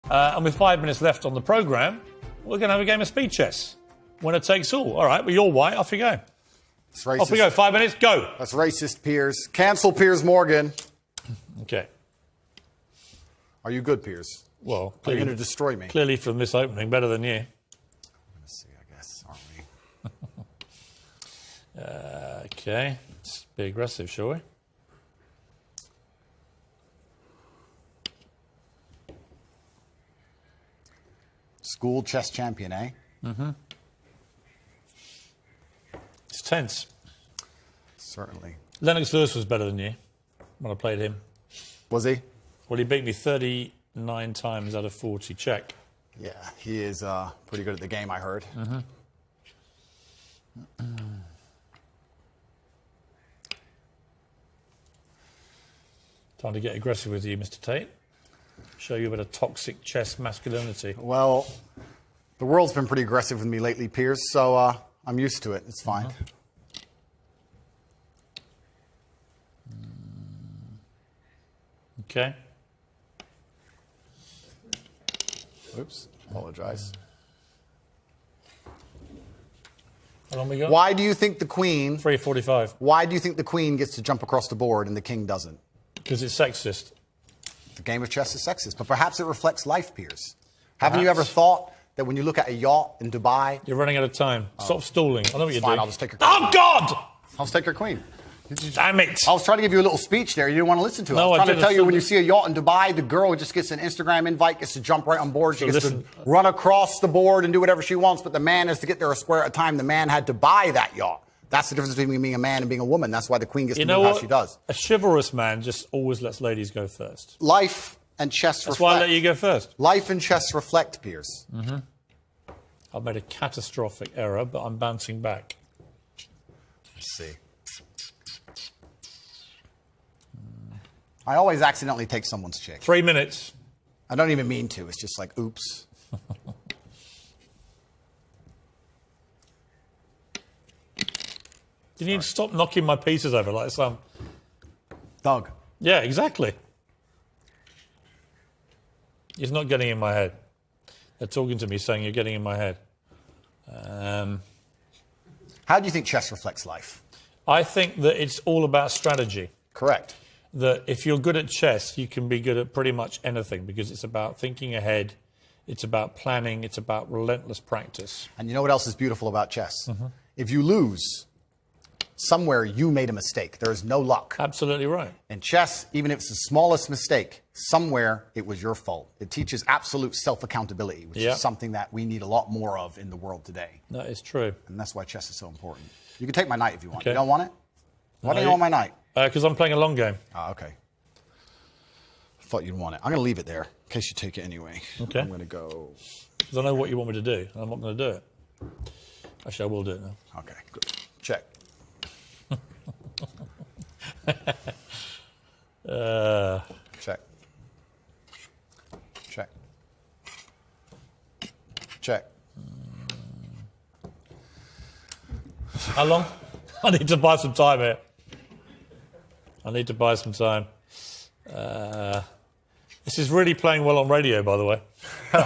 And with 5 minutes left on the programme, we're going to have a game of speed chess. Winner takes all. All right, well, you're white. Off you go. That's racist. Off we go. 5 minutes, go. That's racist, Piers. Cancel Piers Morgan. Okay. Are you good, Piers? Well, are you going to destroy me? Clearly from this opening, better than you. Let's see, I guess, aren't we? Okay. Let's be aggressive, shall we? School chess champion, eh? Mm-hmm. It's tense. Certainly. Lennox Lewis was better than you when I played him. Was he? Well, he beat me 39 times out of 40. Check. Yeah, he is pretty good at the game, I heard. Mm-hmm. Time to get aggressive with you, Mr. Tate. Show you a bit of toxic chess masculinity. Well, the world's been pretty aggressive with me lately, Piers, so I'm used to it. It's fine. Okay. Oops, apologize. How long we got? Why do you think the queen... 3:45. Why do you think the queen gets to jump across the board and the king doesn't? Because it's sexist. The game of chess is sexist, but perhaps it reflects life, Piers. Haven't you ever thought that when you look at a yacht in Dubai... You're running out of time. Stop stalling. I know what you're doing. I'll just take your queen. Oh, God! I'll just take your queen. Damn it. I was trying to give you a little speech there. You didn't want to listen to it. No, I was trying to tell you when you didn't. see a yacht in Dubai, the girl just gets an Instagram invite, gets to jump right on board. She gets to run across the board and do whatever she wants, but the man has to get there a square at a time. The man had to buy that yacht. That's the difference between being a man and being a woman. That's why the queen gets to move how she does. A chivalrous man just always lets ladies go first. Life and chess reflect. That's why I let you go first. Life and chess reflect, Piers. Mm-hmm. I've made a catastrophic error, but I'm bouncing back. Let's see. I always accidentally take someone's chick. 3 minutes. I don't even mean to. It's just like, oops. You need to stop knocking my pieces over like some... Doug. Yeah, exactly. He's not getting in my head. They're talking to me saying you're getting in my head. How do you think chess reflects life? I think that it's all about strategy. Correct. That if you're good at chess, you can be good at pretty much anything because it's about thinking ahead, it's about planning, it's about relentless practice. And you know what else is beautiful about chess? Mm-hmm. If you lose, somewhere you made a mistake. There is no luck. Absolutely right. In chess, even if it's the smallest mistake, somewhere it was your fault. It teaches absolute self-accountability, which is something that we need a lot more of in the world today. That is true. And that's why chess is so important. You can take my knight if you want. Okay. You don't want it? Why don't you want my knight? Because I'm playing a long game. Ah, okay. I thought you'd want it. I'm going to leave it there in case you take it anyway. Okay. I'm going to go... Because I know what you want me to do, and I'm not going to do it. Actually, I will do it now. Okay, good. Check. Check. Check. Check. How long? I need to buy some time here. I need to buy some time. This is really playing well on radio, by the way. I'll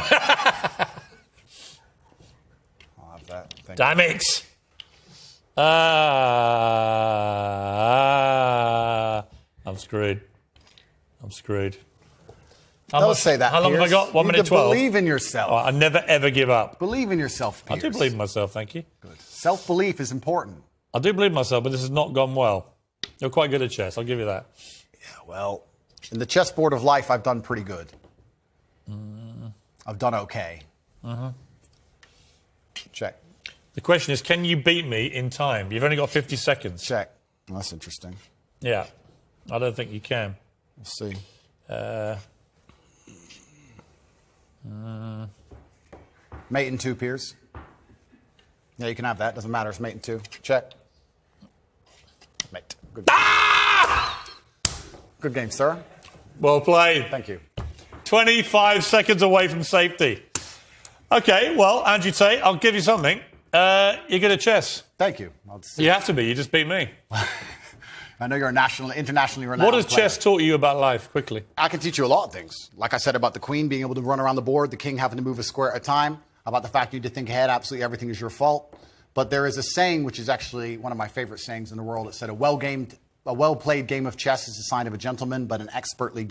have that. Damn it! I'm screwed. I'm screwed. Don't say that, How long have I Piers. got? 1 You need minute to 12. Believe in yourself. Oh, I never, ever give up. Believe in yourself, Piers. I do believe in myself, thank you. Good. Self-belief is important. I do believe in myself, but this has not gone well. You're quite good at chess, I'll give you that. Yeah, well, in the chessboard of life, I've done pretty good. I've done okay. Check. The question is, can you beat me in time? You've only got 50 seconds. Check. Well, that's interesting. Yeah, I don't think you can. Let's see. Mate in 2, Piers. Yeah, you can have that. Doesn't matter. It's mate in 2. Check. Mate. Good. Good game, sir. Well played. Thank you. 25 seconds away from safety. Okay, well, Andrew Tate, I'll give you something. You're good at chess. Thank you. You have to be. You just beat me. I know you're a internationally renowned What has player. chess taught you about life, quickly? I can teach you a lot of things. Like I said about the queen being able to run around the board, the king having to move a square at a time, about the fact you need to think ahead, absolutely everything is your fault. But there is a saying, which is actually one of my favorite sayings in the world. It said, a well-played game of chess is a sign of a gentleman, but an expertly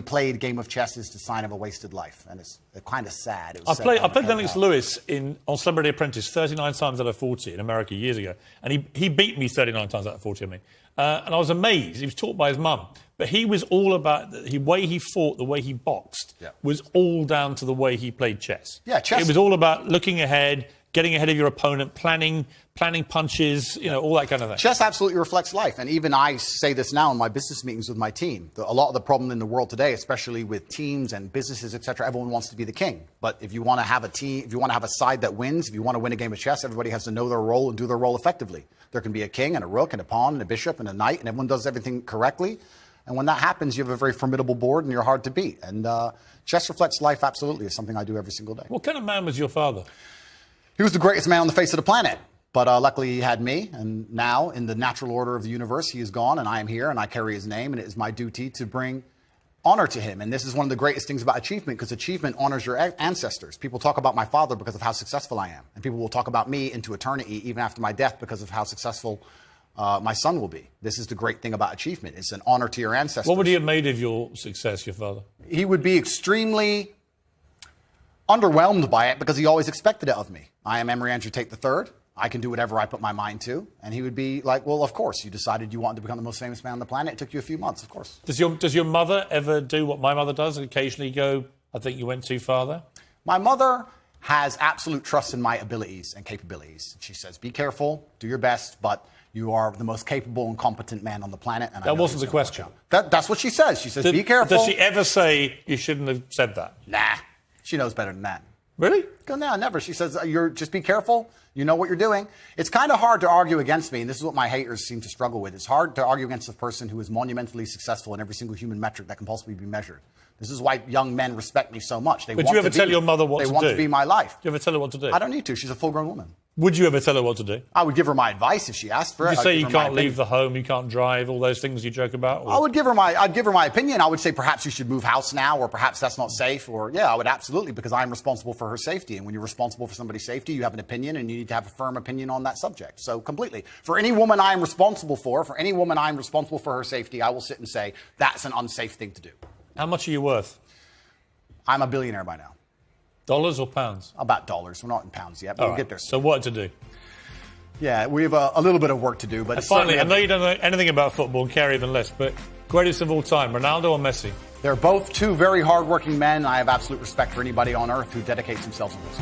played game of chess is the sign of a wasted life. And it's kind of sad. I played Lennox Lewis on Celebrity Apprentice 39 times out of 40 in America years ago. And he beat me 39 times out of 40, I mean. And I was amazed. He was taught by his mum. But he was all about the way he fought, the way he boxed, was all down to the way he played chess. Yeah, chess. It was all about looking ahead, getting ahead of your opponent, planning punches, all that kind of thing. Chess absolutely reflects life. And even I say this now in my business meetings with my team. A lot of the problem in the world today, especially with teams and businesses, et cetera, everyone wants to be the king. But if you want to have a team, if you want to have a side that wins, if you want to win a game of chess, everybody has to know their role and do their role effectively. There can be a king and a rook and a pawn and a bishop and a knight, and everyone does everything correctly. And when that happens, you have a very formidable board and you're hard to beat. And chess reflects life absolutely. It's something I do every single day. What kind of man was your father? He was the greatest man on the face of the planet. But luckily he had me, and now in the natural order of the universe, he is gone, and I am here, and I carry his name, and it is my duty to bring honor to him. And this is one of the greatest things about achievement, because achievement honors your ancestors. People talk about my father because of how successful I am, and people will talk about me into eternity, even after my death, because of how successful my son will be. This is the great thing about achievement. It's an honor to your ancestors. What would he have made of your success, your father? He would be extremely underwhelmed by it, because he always expected it of me. I am Emory Andrew Tate III. I can do whatever I put my mind to. And he would be like, well, of course, you decided you wanted to become the most famous man on the planet. It took you a few months, of course. Does your mother ever do what my mother does and occasionally go, I think you went too far there? My mother has absolute trust in my abilities and capabilities. She says, be careful, do your best, but you are the most capable and competent man on the planet. And that wasn't the question. That's what she says. She says, be careful. Does she ever say you shouldn't have said that? Nah, she knows better than that. Really? No, never. She says, just be careful. You know what you're doing. It's kind of hard to argue against me, and this is what my haters seem to struggle with. It's hard to argue against a person who is monumentally successful in every single human metric that can possibly be measured. This is why young men respect me so much. Would you ever tell your mother what to do? They want to be my life. Do you ever tell her what to do? I don't need to. She's a full-grown woman. Would you ever tell her what to do? I would give her my advice if she asked for it. You say you can't leave the home, you can't drive, all those things you joke about? Or? I'd give her my opinion. I would say perhaps you should move house now, or perhaps that's not safe. Or yeah, I would absolutely, because I'm responsible for her safety. And when you're responsible for somebody's safety, you have an opinion, and you need to have a firm opinion on that subject. So completely. For any woman I'm responsible for her safety, I will sit and say that's an unsafe thing to do. How much are you worth? I'm a billionaire by now. Dollars or pounds? About dollars. We're not in pounds yet, but we'll get there. So what to do? Yeah, we have a little bit of work to do. But finally, I know you don't know anything about football, and care even less, but greatest of all time, Ronaldo or Messi? They're both two very hardworking men. I have absolute respect for anybody on earth who dedicates themselves to this.